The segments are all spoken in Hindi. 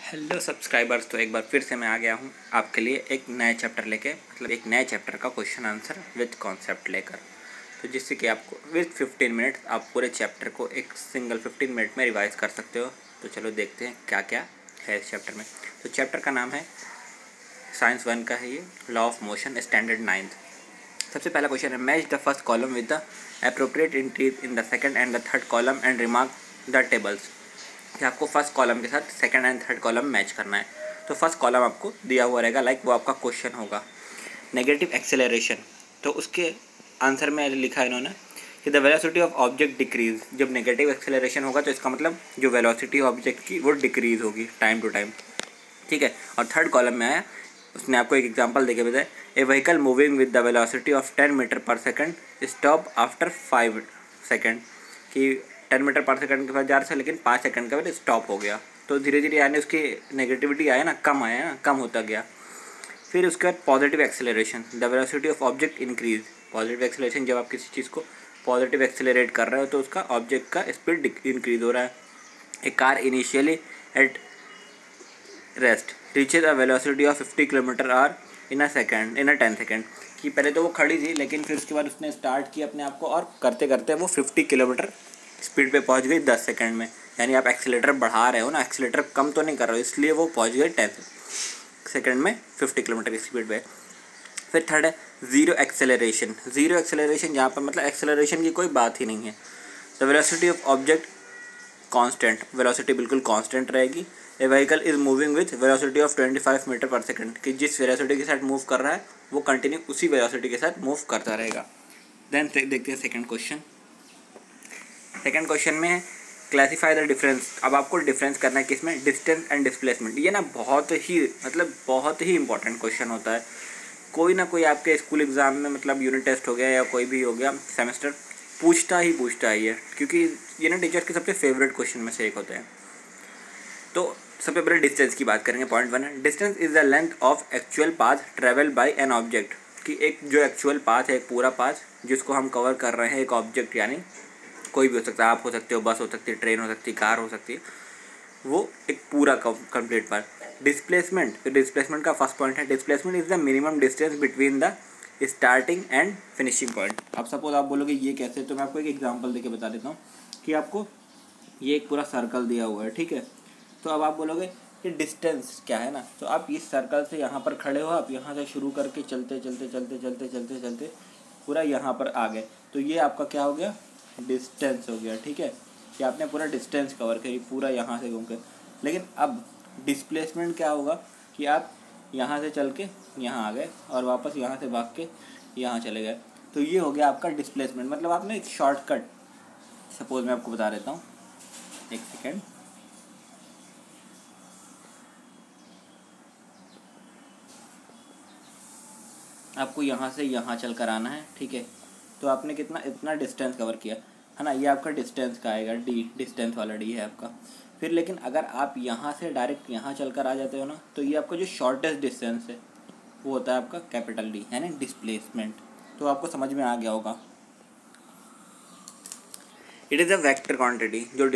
हेलो सब्सक्राइबर्स, तो एक बार फिर से मैं आ गया हूँ आपके लिए एक नए चैप्टर लेके, मतलब एक नए चैप्टर का क्वेश्चन आंसर विद कॉन्सेप्ट लेकर। तो जिससे कि आपको विद 15 मिनट्स आप पूरे चैप्टर को एक सिंगल 15 मिनट में रिवाइज कर सकते हो। तो चलो देखते हैं क्या क्या है इस चैप्टर में। तो चैप्टर का नाम है साइंस 1 का है ये, law of motion, standard 9th। सबसे पहला क्वेश्चन है, match the first column with the appropriate increase in the second and the third column and remark the tables. कि आपको फर्स्ट कॉलम के साथ second and third column match करना है। तो फर्स्ट कॉलम आपको दिया हुआ रहेगा, लाइक वो आपका क्वेश्चन होगा नेगेटिव एक्सेलरेशन। तो उसके आंसर में लिखा है इन्होंने कि the velocity of object decrease. जब नेगेटिव एक्सेलरेशन होगा तो इसका मतलब जो वेलोसिटी ऑब्जेक्ट की वो डिक्रीज होगी टाइम टू टाइम, ठीक है। और थर्ड कॉलम में आया, उसने आपको एक एग्जांपल देके बताया, a vehicle moving with the velocity of 10 metre per second stop after 5 second. कि 10 मीटर पर सेकंड के बाद जा रहा था लेकिन 5 सेकंड के बाद स्टॉप हो गया। तो धीरे धीरे यानी उसकी नेगेटिविटी आया ना, कम आया ना, कम होता गया। फिर उसके बाद positive acceleration, the velocity of object increase. Positive acceleration, जब आप किसी चीज़ को पॉजिटिव एक्सेलरेट कर रहे हो तो उसका ऑब्जेक्ट का स्पीड इंक्रीज हो रहा है। A car initially at rest reaches a velocity of 50 km/h in a 10 second. कि पहले तो वो खड़ी थी लेकिन फिर उसके बाद उसने स्टार्ट किया अपने आप को, और करते करते वो 50 किलोमीटर स्पीड पे पहुंच गई 10 सेकंड में। यानी आप एक्सीलेटर बढ़ा रहे हो ना, एक्सीलेटर कम तो नहीं कर रहे हो, इसलिए वो पहुंच गई 10 सेकंड में 50 किलोमीटर की स्पीड पे। फिर थर्ड है ज़ीरो एक्सेलरेशन। ज़ीरो एक्सेलरेशन जहाँ पर मतलब एक्सेलरेशन की कोई बात ही नहीं है। The velocity of object constant, velocity बिल्कुल कांस्टेंट रहेगी। A vehicle is moving with velocity of 25 metre per second. कि जिस वेलोसिटी के साथ मूव कर रहा है वो कंटिन्यू उसी वेलोसिटी के साथ मूव करता रहेगा। देन देखते हैं सेकंड क्वेश्चन। सेकंड क्वेश्चन में क्लासीफाई द डिफरेंस। अब आपको डिफरेंस करना है किसमें, डिस्टेंस एंड डिस्प्लेसमेंट। ये ना बहुत ही इंपॉर्टेंट क्वेश्चन होता है। कोई ना कोई आपके स्कूल एग्ज़ाम में, मतलब यूनिट टेस्ट हो गया या कोई भी हो गया सेमेस्टर, पूछता है ये, क्योंकि ये ना टीचर्स के सबसे फेवरेट क्वेश्चन में से एक होते हैं। तो सबसे पहले डिस्टेंस की बात करेंगे। पॉइंट 1 है, distance is the length of actual path travel by an object. कि एक जो एक्चुअल पाथ है, एक पूरा पाथ जिसको हम कवर कर रहे हैं, एक ऑब्जेक्ट यानी कोई भी हो सकता है, आप हो सकते हो, बस हो सकती है, ट्रेन हो सकती है, कार हो सकती है, वो एक पूरा कंप्लीट पार्ट। डिस्प्लेसमेंट, डिस्प्लेसमेंट का फर्स्ट पॉइंट है, displacement is the minimum distance between the starting and finishing point. अब सपोज आप बोलोगे ये कैसे, तो मैं आपको एक एग्जांपल देके बता देता हूँ कि आपको ये एक पूरा सर्कल दिया हुआ है, ठीक है। तो अब आप बोलोगे कि डिस्टेंस क्या है ना, तो आप इस सर्कल से यहाँ पर खड़े हो, आप यहाँ से शुरू करके चलते चलते चलते चलते चलते चलते पूरा यहाँ पर आ गए, तो ये आपका क्या हो गया, डिस्टेंस हो गया, ठीक है। कि आपने पूरा डिस्टेंस कवर करी, पूरा यहाँ से घूम के। लेकिन अब डिस्प्लेसमेंट क्या होगा कि आप यहाँ से चल के यहाँ आ गए और वापस यहाँ से भाग के यहाँ चले गए, तो ये हो गया आपका डिस्प्लेसमेंट। मतलब आपने एक शॉर्टकट, सपोज मैं आपको बता देता हूँ, एक सेकेंड। आपको यहाँ से यहाँ चल कर आना है, ठीक है। तो आपने कितना, इतना डिस्टेंस कवर किया है ना, ये आपका डिस्टेंस का आएगा, डी, डिस्टेंस वाला डी है आपका। फिर लेकिन अगर आप यहाँ से डायरेक्ट यहाँ चल कर आ जाते हो ना, तो ये आपका जो शॉर्टेस्ट डिस्टेंस है वो होता है आपका कैपिटल डी, यानी डिस्प्लेसमेंट। तो आपको समझ में आ गया होगा। It is a vector quantity जो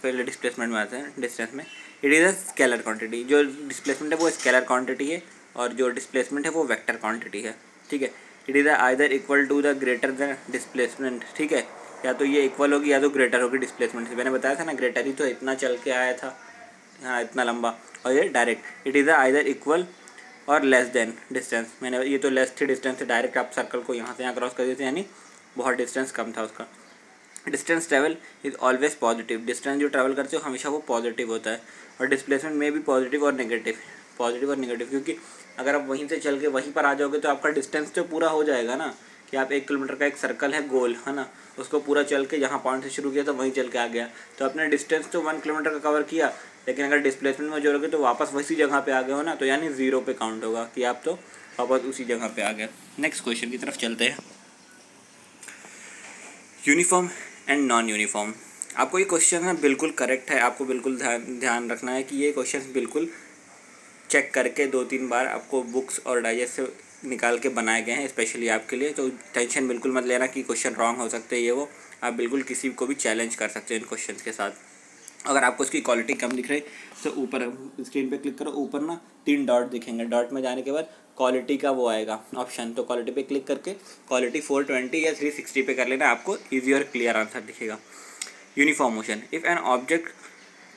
पहले डिस्प्लेसमेंट में आते हैं, डिस्टेंस में it is a scalar quantity. जो डिस्प्लेसमेंट है वो स्केलर क्वांटिटी है और जो डिस्प्लेसमेंट है वो वेक्टर क्वांटिटी है, ठीक है। It is either equal to the greater than displacement, ठीक है। या तो ये इक्वल होगी या तो ग्रेटर होगी डिस्प्लेसमेंट से। मैंने बताया था ना, ग्रेटर ही तो इतना चल के आया था, हाँ इतना लंबा, और ये direct. It is either equal और लेस देन डिस्टेंस। मैंने ये तो लेस थी डिस्टेंस से, डायरेक्ट आप सर्कल को यहाँ से यहाँ क्रॉस कर देते, यानी बहुत डिस्टेंस कम था उसका। Distance travel is always positive. Distance जो ट्रैवल करते हो हमेशा वो पॉजिटिव होता है। और डिस्प्लेसमेंट में भी पॉजिटिव और नेगेटिव, क्योंकि अगर आप वहीं से चल के वहीं पर आ जाओगे तो आपका डिस्टेंस तो पूरा हो जाएगा ना। कि आप 1 किलोमीटर का एक सर्कल है गोल, है ना, उसको पूरा चल के जहाँ पॉइंट से शुरू किया तो वहीं चल के आ गया, तो आपने डिस्टेंस तो 1 किलोमीटर का कवर किया। लेकिन अगर डिस्प्लेसमेंट में जोड़ोगे तो वापस वही जगह पे आ गए हो ना, तो यानी 0 पे काउंट होगा कि आप तो वापस उसी जगह पे आ गए। नेक्स्ट क्वेश्चन की तरफ चलते हैं। Uniform and non uniform. आपको ये क्वेश्चन है बिल्कुल करेक्ट है, आपको बिल्कुल ध्यान रखना है कि ये क्वेश्चन बिल्कुल चेक करके 2-3 बार आपको बुक्स और डाइजेस्ट से निकाल के बनाए गए हैं स्पेशली आपके लिए। तो टेंशन बिल्कुल मत लेना कि क्वेश्चन रॉन्ग हो सकते हैं, ये वो, आप बिल्कुल किसी को भी चैलेंज कर सकते हो इन क्वेश्चन के साथ। अगर आपको इसकी क्वालिटी कम दिख रही तो ऊपर स्क्रीन पे क्लिक करो, ऊपर ना 3 डॉट दिखेंगे, डॉट में जाने के बाद क्वालिटी का वो आएगा ऑप्शन, तो क्वालिटी पे क्लिक करके क्वालिटी 420 या 360 पे कर लेना, आपको ईजी और क्लियर आंसर दिखेगा। Uniform motion, if an object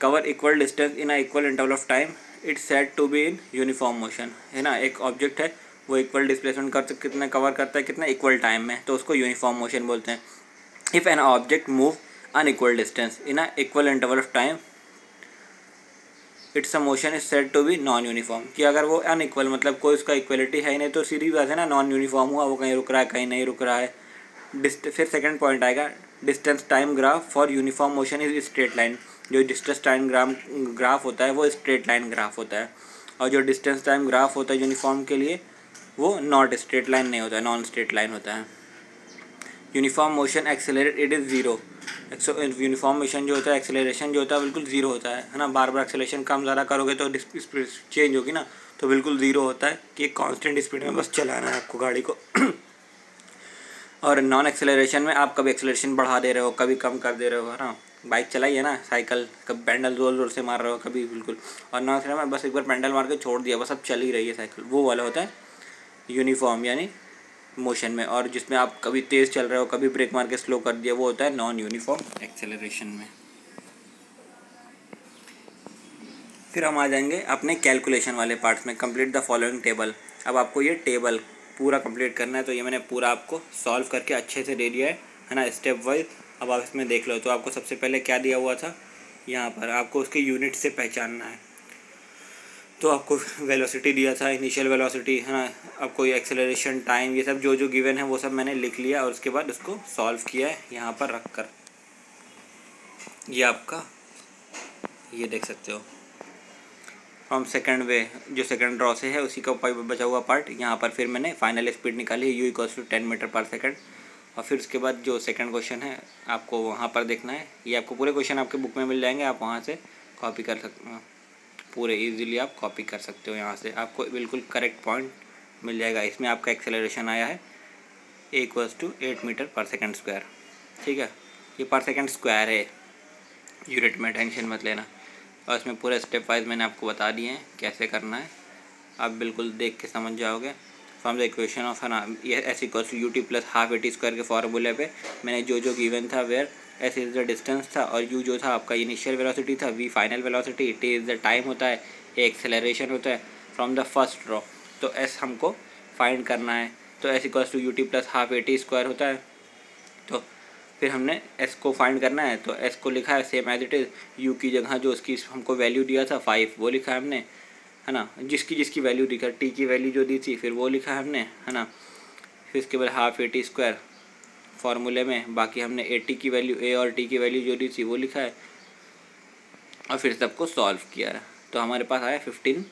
cover equal distance in a equal interval of time it's said to be in uniform motion, है ना। एक ऑब्जेक्ट है वो इक्वल डिस्प्लेसमेंट कितना कवर करता है, कितना इक्वल टाइम में, तो उसको यूनिफॉर्म मोशन बोलते हैं। If an object move unequal distance in a equal interval of time it's a motion is said to be non uniform, कि अगर वो अनइक्वल मतलब कोई उसका इक्वलिटी है ही नहीं, तो सीधी बात है ना, नॉन यूनिफॉर्म हुआ, वो कहीं रुक रहा है कहीं नहीं रुक रहा है। फिर सेकंड पॉइंट आएगा, distance time graph for uniform motion is straight line, जो डिस्टेंस टाइम ग्राफ होता है वो स्ट्रेट लाइन ग्राफ होता है, और जो डिस्टेंस टाइम ग्राफ होता है यूनिफॉर्म के लिए वो नॉट स्ट्रेट लाइन नहीं होता है, नॉन स्ट्रेट लाइन होता है। Uniform motion accelerate it is zero, uniform motion जो होता है एक्सेलरेशन जो होता है बिल्कुल ज़ीरो होता है ना। बार बार एक्सेलरेशन कम ज़्यादा करोगे तो स्पीड चेंज होगी ना, तो बिल्कुल ज़ीरो होता है कि कांस्टेंट स्पीड में बस चलाना है आपको गाड़ी को। और नॉन एक्सेलरेशन में आप कभी एक्सेलरेशन बढ़ा दे रहे हो, कभी कम कर दे रहे हो, है ना। बाइक चलाई है ना, साइकिल, कभी पेंडल जोर जोर से मार रहे हो कभी बिल्कुल, और नॉन एक्सेलरेशन में बस एक बार पेंडल मार के छोड़ दिया, बस अब चल ही रही है साइकिल, वो वाला होता है यूनिफॉर्म यानी मोशन में। और जिसमें आप कभी तेज़ चल रहे हो कभी ब्रेक मार के स्लो कर दिया, वो होता है नॉन यूनिफॉर्म एक्सेलरेशन में। फिर हम आ जाएंगे अपने कैलकुलेशन वाले पार्ट्स में, कंप्लीट द फॉलोइंग टेबल। अब आपको ये टेबल पूरा कंप्लीट करना है, तो ये मैंने पूरा आपको सॉल्व करके अच्छे से दे दिया है ना, स्टेप वाइज। अब आप इसमें देख लो, तो आपको सबसे पहले क्या दिया हुआ था, यहाँ पर आपको उसके यूनिट से पहचानना है। तो आपको वेलोसिटी दिया था, इनिशियल वेलोसिटी, है ना, आपको ये एक्सेलरेशन टाइम, ये सब जो जो गिवन है वो सब मैंने लिख लिया, और उसके बाद उसको सॉल्व किया है यहाँ पर रख कर। ये आपका ये देख सकते हो फ्रॉम सेकंड वे, जो सेकंड ड्रॉ से है उसी का बचा हुआ पार्ट। यहाँ पर फिर मैंने फाइनल स्पीड निकाली है, u=10 मीटर पर सेकंड। और फिर उसके बाद जो सेकंड क्वेश्चन है आपको वहाँ पर देखना है, ये आपको पूरे क्वेश्चन आपके बुक में मिल जाएंगे, आप वहाँ से कॉपी कर सकते हो, पूरे इजीली आप कॉपी कर सकते हो, यहाँ से आपको बिल्कुल करेक्ट पॉइंट मिल जाएगा। इसमें आपका एक्सेलरेशन आया है a=8 metre per second square, ठीक है, ये पर सेकंड स्क्वायर है, यूनिट में टेंशन मत लेना। और इसमें पूरे स्टेप वाइज मैंने आपको बता दिए हैं कैसे करना है, आप बिल्कुल देख के समझ जाओगे। फ्रॉम द इक्वेशन ऑफ, है ना, ये s=ut + ½ at² के फार्मूले पे मैंने जो जो गिवन था, where s is the distance था, और u जो था आपका इनिशियल वेलोसिटी था, v final velocity, t is the time होता है, a एक्सेलरेशन होता है। फ्रॉम द फर्स्ट ड्रॉ तो s हमको फाइंड करना है, तो s=ut + ½ at² होता है। तो फिर हमने s को फाइंड करना है, तो s को लिखा है same as it is, u की जगह जो उसकी हमको वैल्यू दिया था 5 वो लिखा है हमने, है ना, जिसकी वैल्यू दिखा, t की वैल्यू जो दी थी फिर वो लिखा है हमने, है ना। फिर इसके बाद ½ at² फार्मूले में, बाकी हमने a की वैल्यू, a और t की वैल्यू जो दी थी वो लिखा है, और फिर सबको सॉल्व किया है। तो हमारे पास आया 15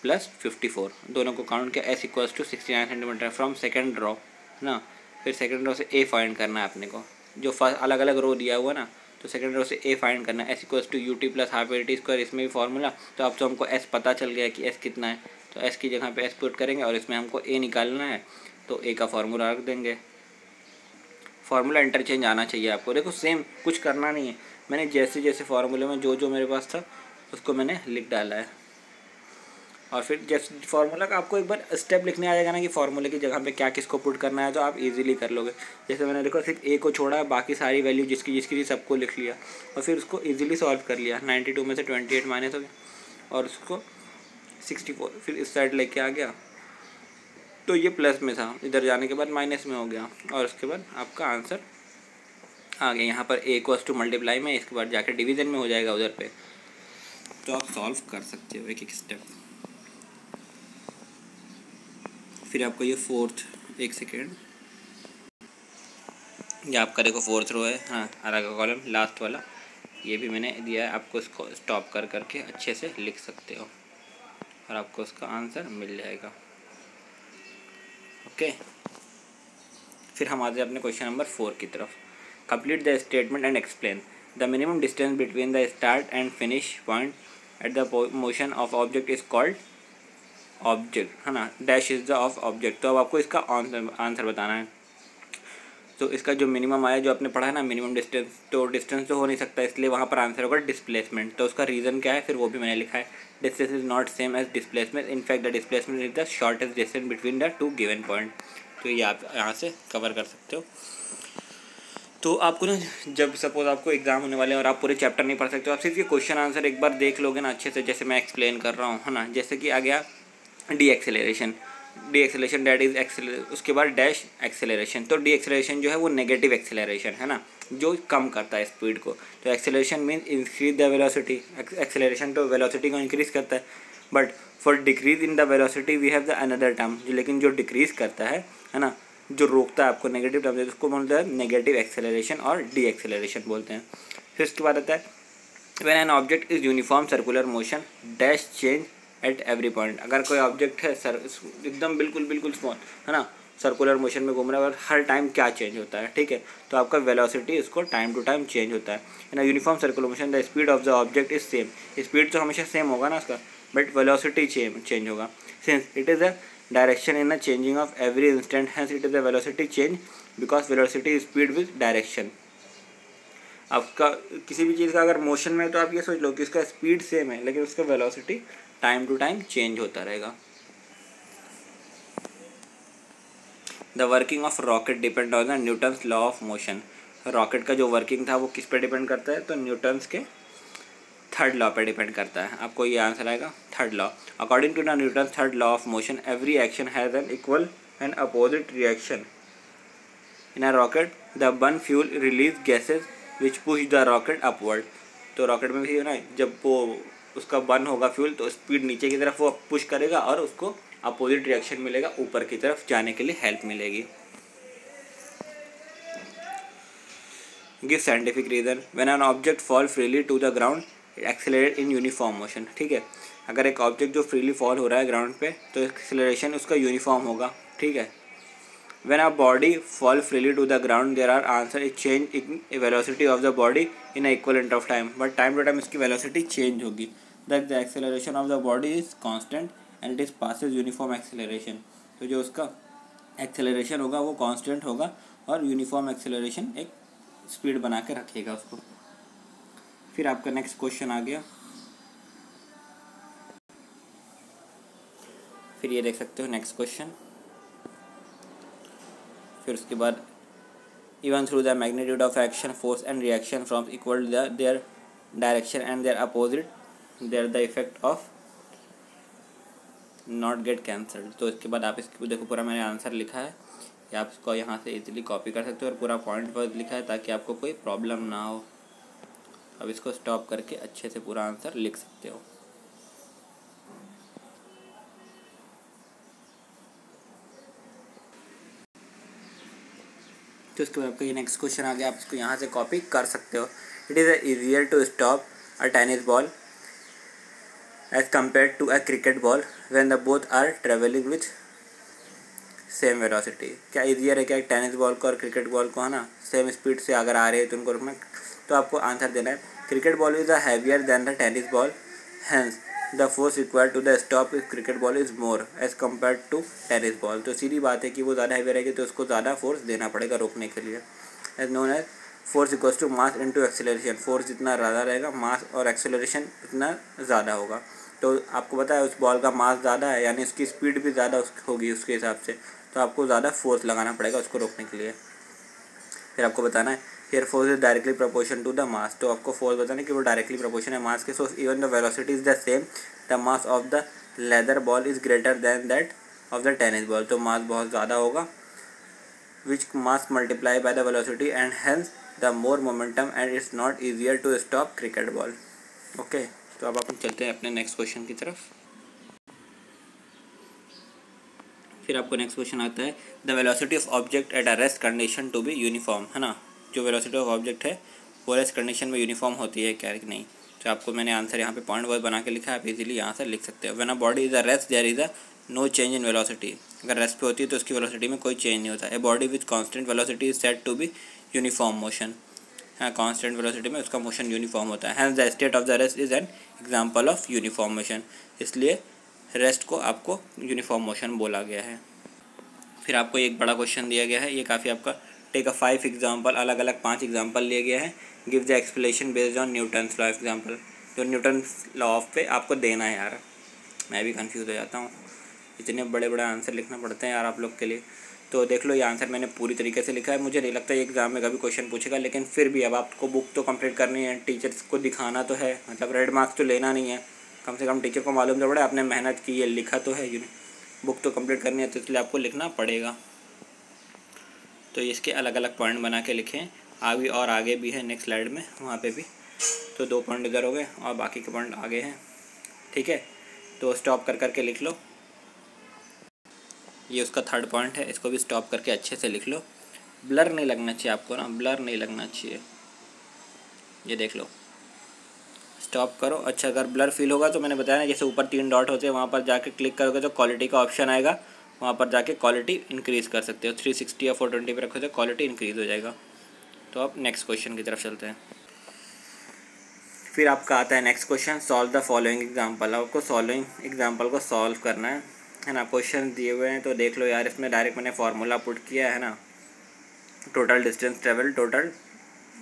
+ 54, दोनों को काउंट किया, s=69 centimetre from second draw, है ना। फिर सेकंड रो से a फाइंड करना है अपने को, जो फर्स्ट अलग अलग रो दिया हुआ ना, तो सेकंड रो से a फाइंड करना है, s=ut + ½ at², इसमें भी फार्मूला। तो अब तो हमको s पता चल गया कि s कितना है, तो s की जगह पे s पुट करेंगे, और इसमें हमको a निकालना है, तो a का फार्मूला रख देंगे। फार्मूला इंटरचेंज आना चाहिए आपको, देखो सेम कुछ करना नहीं है, मैंने जैसे जैसे फार्मूले में जो जो मेरे पास था उसको मैंने लिख डाला है। और फिर जैसे फार्मूला का आपको एक बार स्टेप लिखने आ जाएगा ना कि फार्मूले की जगह पे क्या किसको पुट करना है, तो आप इजीली कर लोगे। जैसे मैंने देखो सिर्फ a को छोड़ा है, बाकी सारी वैल्यू जिसकी जिसकी थी सबको लिख लिया, और फिर उसको इजीली सॉल्व कर लिया। 92 में से 28 माइनस हो गया, और उसको 64 फिर इस साइड लेके आ गया, तो ये प्लस में था, इधर जाने के बाद माइनस में हो गया, और उसके बाद आपका आंसर आ गया। यहाँ पर a मल्टीप्लाई में, इसके बाद जाकर डिवीज़न में हो जाएगा उधर पे, तो आप सॉल्व कर सकते हो एक एक स्टेप। फिर आपको ये फोर्थ, एक सेकेंड, ये आपका देखो फोर्थ रो है, हाँ, अलग का कॉलम लास्ट वाला, ये भी मैंने दिया है, आपको इसको स्टॉप कर करके अच्छे से लिख सकते हो, और आपको उसका आंसर मिल जाएगा। ओके, फिर हम आते हैं अपने क्वेश्चन नंबर 4 की तरफ। Complete the statement and explain the minimum distance between the start and finish point at the motion of object is called object, है ना, dash is the of object. तो अब आपको इसका आंसर बताना है। तो इसका जो मिनिमम आया, जो आपने पढ़ा है ना मिनिमम डिस्टेंस, तो डिस्टेंस तो हो नहीं सकता, इसलिए वहाँ पर आंसर होगा डिस्प्लेसमेंट। तो उसका रीज़न क्या है फिर वो भी मैंने लिखा है, distance is not same as displacement, in fact the displacement is the shortest distance between the two given point. तो ये आप यहाँ से कवर कर सकते हो। तो आपको ना जब सपोज आपको एग्जाम होने वाले हैं और आप पूरे चैप्टर नहीं पढ़ सकते हो, आप सिर्फ ये क्वेश्चन आंसर एक बार देख लोगे ना अच्छे से, जैसे मैं एक्सप्लेन कर रहा हूँ, है ना। जैसे कि आ गया डी एक्सेलरेशन डैट इज उसके बाद डैश एक्सेलरेशन। तो डी एक्सेलरेशन जो है वो नेगेटिव एक्सेलरेशन है ना, जो कम करता है स्पीड को। तो acceleration means increase the velocity, acceleration तो वेलोसिटी को इंक्रीज करता है। But for decrease in the velocity we have the another term, लेकिन जो डिक्रीज करता है ना, जो रोकता है आपको नेगेटिव टर्म से, उसको बोलते हैं नेगेटिव एक्सेलरेशन और डी एक्सेलरेशन बोलते हैं। फिर उसके बाद आता है when an object is uniform circular motion dash change at every point. अगर कोई ऑब्जेक्ट है सर एकदम बिल्कुल स्मॉल, है ना, सर्कुलर मोशन में घूम रहा है और हर टाइम क्या चेंज होता है, ठीक है, तो आपका वेलोसिटी उसको टाइम टू टाइम चेंज होता है। In a uniform circular motion the speed of the object is same, speed तो हमेशा सेम होगा ना उसका, बट वेलोसिटी चेंज होगा। Since it is a direction in a changing of every instant, hence it is a velocity change because velocity speed with direction. आपका किसी भी चीज़ का अगर मोशन में है तो आप ये सोच लो कि उसका स्पीड सेम है, लेकिन उसका velocity time to time change होता रहेगा। The working of rocket depend on the Newton's law of motion. Rocket का जो वर्किंग था वो किस पे डिपेंड करता है, तो न्यूटन्स के थर्ड लॉ पे डिपेंड करता है। आपको ये आंसर आएगा third law. According to the Newton's third law of motion every action has an equal and opposite reaction. In a rocket the burn fuel release gases which push the rocket upward. तो रॉकेट में भी है ना, जब वो उसका बर्न होगा फ्यूल तो स्पीड नीचे की तरफ वो पुश करेगा और उसको अपोजिट रिएक्शन मिलेगा, ऊपर की तरफ जाने के लिए हेल्प मिलेगी। Give scientific reason when an object fall freely to the ground accelerate in uniform motion. ठीक है, अगर एक ऑब्जेक्ट जो फ्रीली फॉल हो रहा है ग्राउंड पे तो एक्सेलरेशन उसका यूनिफॉर्म होगा, ठीक है। When a body fall freely to the ground, there are answer is change in velocity of the body in a equivalent of time. But time to time इसकी velocity change होगी. That the acceleration of the body is constant and it is passes uniform acceleration. तो जो उसका acceleration होगा वो constant होगा और uniform acceleration एक speed बना के रखेगा उसको। फिर आपका next question आ गया, फिर ये देख सकते हो next question। फिर उसके बाद even through the magnitude of action force and reaction from equal their direction and their opposite there the effect of not get cancelled. तो इसके बाद आप इसको देखो, पूरा मैंने आंसर लिखा है, या आप इसको यहाँ से इजीली कॉपी कर सकते हो और पूरा पॉइंट पर लिखा है ताकि आपको कोई प्रॉब्लम ना हो। अब इसको स्टॉप करके अच्छे से पूरा आंसर लिख सकते हो। तो इसके बाद आपका ये नेक्स्ट क्वेश्चन आ गया, आप इसको यहाँ से कॉपी कर सकते हो। It is easier to stop a tennis ball as compare to a cricket ball when the both are travelling with same velocity. क्या ईजियर है क्या एक टेनिस बॉल को और क्रिकेट बॉल को, है ना, सेम स्पीड से अगर आ रहे हैं तो उनको रुकना। तो आपको आंसर देना है cricket ball is heavier than the tennis ball, hence the force required to the stop if cricket ball is more as compare to tennis ball. तो सीधी बात है कि वो ज़्यादा हैवी रहेगी तो उसको ज़्यादा फोर्स देना पड़ेगा रोकने के लिए। As known as force equals to mass into acceleration. Force जितना ज़्यादा रहेगा मास और एक्सेलरेशन उतना ज़्यादा होगा। तो आपको पता है उस बॉल का मास ज़्यादा है यानी उसकी स्पीड भी ज़्यादा होगी उसके हिसाब से, तो आपको ज़्यादा फोर्स लगाना पड़ेगा उसको रोकने के लिए। फिर आपको बताना है here force is directly proportion to the mass. तो आपको फोर्स बताना है कि वो डायरेक्टली प्रोपोर्शन है मास के। So even the velocity is the same, the mass of the leather ball is greater than that of the tennis ball. तो मास बहुत ज़्यादा होगा, which mass multiply by the velocity and hence the more momentum and it's not easier to stop cricket ball. Okay, तो अब अपन चलते हैं अपने नेक्स्ट क्वेश्चन की तरफ। फिर आपको नेक्स्ट क्वेश्चन आता है the velocity of object at a rest condition to be uniform, है ना। जो वेलोसिटी ऑफ ऑब्जेक्ट है वो रेस्ट कंडीशन में यूनिफॉर्म होती है क्या कि नहीं। तो आपको मैंने आंसर यहाँ पे पॉइंट वाइज बना के लिखा है, आप इजीली यहाँ से लिख सकते हो। When a body is a rest there is a no change in velocity. अगर रेस्ट पे होती है तो उसकी वेलोसिटी में कोई चेंज नहीं होता। A body with constant velocity is said to be uniform motion. हाँ, कांस्टेंट वेलोसिटी में उसका मोशन यूनिफॉर्म होता है। Hence the state of the rest is an example of uniform motion. इसलिए रेस्ट को आपको यूनिफॉर्म मोशन बोला गया है। फिर आपको एक बड़ा क्वेश्चन दिया गया है, ये काफ़ी आपका टेक अ 5 एग्जाम्पल, अलग अलग 5 एग्जाम्पल लिए गए हैं। Give the explanation based on Newton's law of example. जो न्यूटन्स लॉ ऑफ पे आपको देना है यार, मैं भी कंफ्यूज हो जाता हूँ, इतने बड़े बड़े आंसर लिखना पड़ते हैं यार आप लोग के लिए। तो देख लो ये आंसर मैंने पूरी तरीके से लिखा है। मुझे नहीं लगता ये एग्ज़ाम में कभी क्वेश्चन पूछेगा, लेकिन फिर भी अब आपको बुक तो कंप्लीट करनी है, टीचर्स को दिखाना तो है, मतलब रेड मार्क्स तो लेना नहीं है, कम से कम टीचर को मालूम तो पड़े आपने मेहनत की है, लिखा तो है, बुक तो कंप्लीट करनी है, तो इसलिए आपको लिखना पड़ेगा। तो इसके अलग अलग पॉइंट बना के लिखें, आगे और आगे भी है नेक्स्ट स्लाइड में, वहाँ पे भी। तो 2 पॉइंट इधर हो गए और बाकी के पॉइंट आगे हैं, ठीक है। तो स्टॉप कर करके लिख लो, ये उसका 3rd पॉइंट है, इसको भी स्टॉप करके अच्छे से लिख लो। ब्लर नहीं लगना चाहिए आपको ना, ब्लर नहीं लगना चाहिए, ये देख लो। स्टॉप करो। अच्छा, अगर ब्लर फील होगा तो मैंने बताया ना, जैसे ऊपर 3 डॉट होते हैं, वहाँ पर जाके क्लिक करोगे तो क्वालिटी का ऑप्शन आएगा, वहाँ पर जाके क्वालिटी इंक्रीज़ कर सकते हो। 360 या 420 पे रखो तो क्वालिटी इंक्रीज़ हो जाएगा। तो अब नेक्स्ट क्वेश्चन की तरफ चलते हैं। फिर आपका आता है next question, solve the following example. आपको फॉलोइंग एग्जाम्पल को सॉल्व करना है ना। क्वेश्चन दिए हुए हैं तो देख लो यार, इसमें डायरेक्ट मैंने फार्मूला पुट किया है ना, total distance travel, total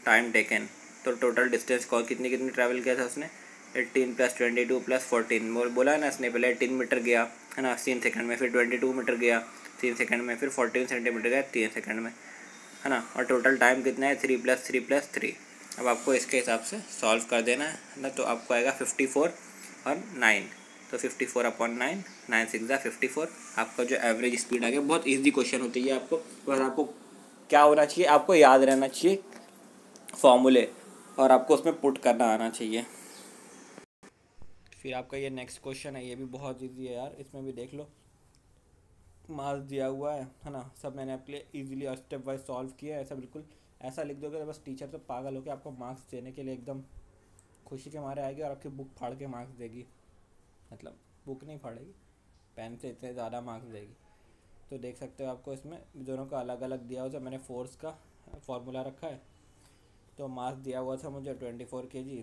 time taken. तो टोटल डिस्टेंस को कितनी ट्रैवल किया था उसने, 18 + 22 + 14 बोला है ना इसने। पहले 18 मीटर गया है ना 3 सेकंड में, फिर 22 मीटर गया 3 सेकंड में, फिर 14 सेंटीमीटर गया 3 सेकंड में, है ना। और टोटल टाइम कितना है, 3 + 3 + 3। अब आपको इसके हिसाब से सॉल्व कर देना है ना। तो आपको आएगा 54 और 9, तो 54/9, 9 × 6 = 54। आपका जो एवरेज स्पीड आ गया। बहुत ईजी क्वेश्चन होती है, आपको बस आपको क्या होना चाहिए, आपको याद रहना चाहिए फॉर्मूले, और आपको उसमें पुट करना आना चाहिए। फिर आपका ये नेक्स्ट क्वेश्चन है, ये भी बहुत इजी है यार, इसमें भी देख लो मार्क्स दिया हुआ है ना। सब मैंने आपके लिए इजीली और स्टेप वाइज सॉल्व किया है। ऐसा बिल्कुल ऐसा लिख दोगे तो बस टीचर तो पागल होकर आपको मार्क्स देने के लिए एकदम खुशी के मारे आएगी और आपकी बुक फाड़ के मार्क्स देगी, मतलब बुक नहीं फाड़ेगी, पेन से इतने ज़्यादा मार्क्स देगी। तो देख सकते हो आपको इसमें दोनों का अलग अलग दिया हुआ था। मैंने फोर्स का फॉर्मूला रखा है, तो मास दिया हुआ था मुझे 24 kg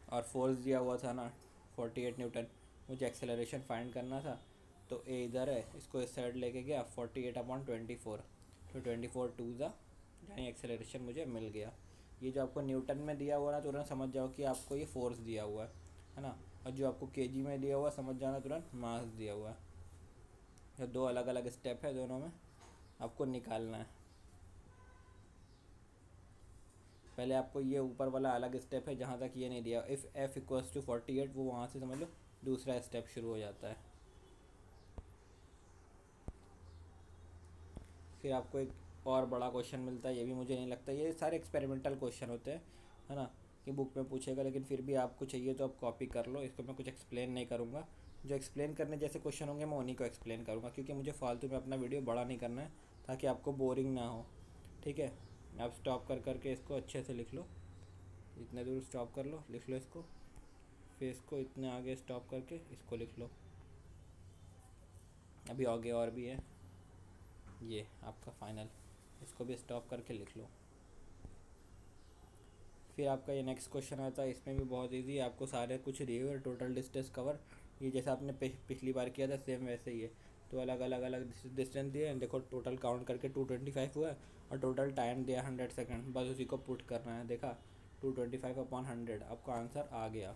और फोर्स दिया हुआ था ना 48 न्यूटन। मुझे एक्सेलरेशन फाइंड करना था, तो ए इधर है, इसको इस साइड लेके गया 48/24, तो 24 2 यानी एक्सेलरेशन मुझे मिल गया। ये जो आपको न्यूटन में दिया हुआ ना, तुरंत समझ जाओ कि आपको ये फोर्स दिया हुआ है ना। और जो आपको केजी में दिया हुआ समझ जाना तुरंत मास दिया हुआ है। ये 2 अलग अलग स्टेप है, दोनों में आपको निकालना है। पहले आपको ये ऊपर वाला अलग स्टेप है, जहाँ तक ये नहीं दिया, इफ़ f = 48, वो वहाँ से समझ लो दूसरा स्टेप शुरू हो जाता है। फिर आपको एक और बड़ा क्वेश्चन मिलता है, ये भी मुझे नहीं लगता, ये सारे एक्सपेरिमेंटल क्वेश्चन होते हैं, है ना, कि बुक में पूछेगा, लेकिन फिर भी आपको चाहिए तो आप कॉपी कर लो। इसको मैं कुछ एक्सप्लेन नहीं करूँगा, जो एक्सप्लेन करने जैसे क्वेश्चन होंगे मैं उन्हीं को एक्सप्लेन करूँगा, क्योंकि मुझे फालतू में अपना वीडियो बड़ा नहीं करना है, ताकि आपको बोरिंग ना हो, ठीक है। आप स्टॉप कर करके इसको अच्छे से लिख लो, इतने दूर स्टॉप कर लो, लिख लो इसको, फिर इसको इतने आगे स्टॉप करके इसको लिख लो। अभी आगे और भी है, ये आपका फाइनल, इसको भी स्टॉप करके लिख लो। फिर आपका ये नेक्स्ट क्वेश्चन आता है, इसमें भी बहुत इजी है, आपको सारे कुछ दिए हुए, टोटल डिस्टेंस कवर, ये जैसा आपने पिछली बार किया था सेम वैसे ही है। तो अलग अलग डिस्टेंस दिए, देखो टोटल काउंट करके 225 हुआ है, और टोटल टाइम दिया 100 सेकंड, बस उसी को पुट करना है। देखा 225/100, आपका आंसर आ गया।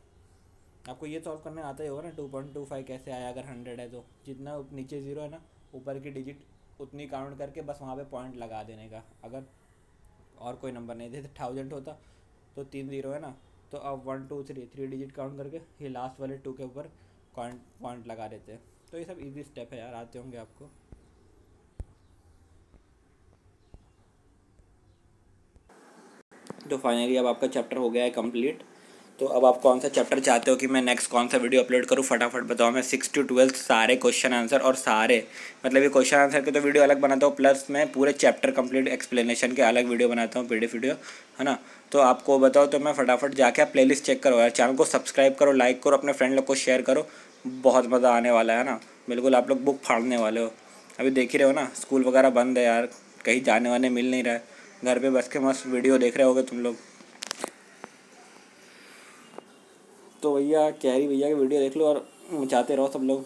आपको ये सॉल्व करने आता ही होगा ना, 2.25 कैसे आया अगर 100 है, तो जितना नीचे ज़ीरो है ना, ऊपर की डिजिट उतनी काउंट करके बस वहाँ पे पॉइंट लगा देने का। अगर और कोई नंबर नहीं, जैसे 1000 होता तो 3 ज़ीरो है ना, तो अब 1 2 3 डिजिट काउंट करके ये लास्ट वाले 2 के ऊपर पॉइंट लगा देते हैं। तो ये सब इजी स्टेप है यार, आते होंगे आपको। तो फाइनली अब आपका चैप्टर हो गया है कंप्लीट। तो अब आप कौन सा चैप्टर चाहते हो कि मैं नेक्स्ट कौन सा वीडियो अपलोड करूँ, फटाफट बताओ। मैं 6 to 12 सारे क्वेश्चन आंसर और सारे मतलब ये क्वेश्चन आंसर के तो वीडियो अलग बनाता हूँ, प्लस मैं पूरे चैप्टर कंप्लीट एक्सप्लेनेशन के अलग वीडियो बनाता हूँ, PDF वीडियो, है ना। तो आपको बताओ, तो मैं फटाफट जाके आप प्लेलिस्ट चेक करो यार, चैनल को सब्सक्राइब करो, लाइक करो, अपने फ्रेंड लोग को शेयर करो। बहुत मज़ा आने वाला है ना, बिल्कुल आप लोग बुक फाड़ने वाले हो। अभी देख ही रहे हो ना, स्कूल वगैरह बंद है यार, कहीं जाने वाने मिल नहीं रहा है, घर पे बस के मस्त वीडियो देख रहे होगे तुम लोग। तो भैया कैरी भैया की वीडियो देख लो और मचाते रहो सब लोग।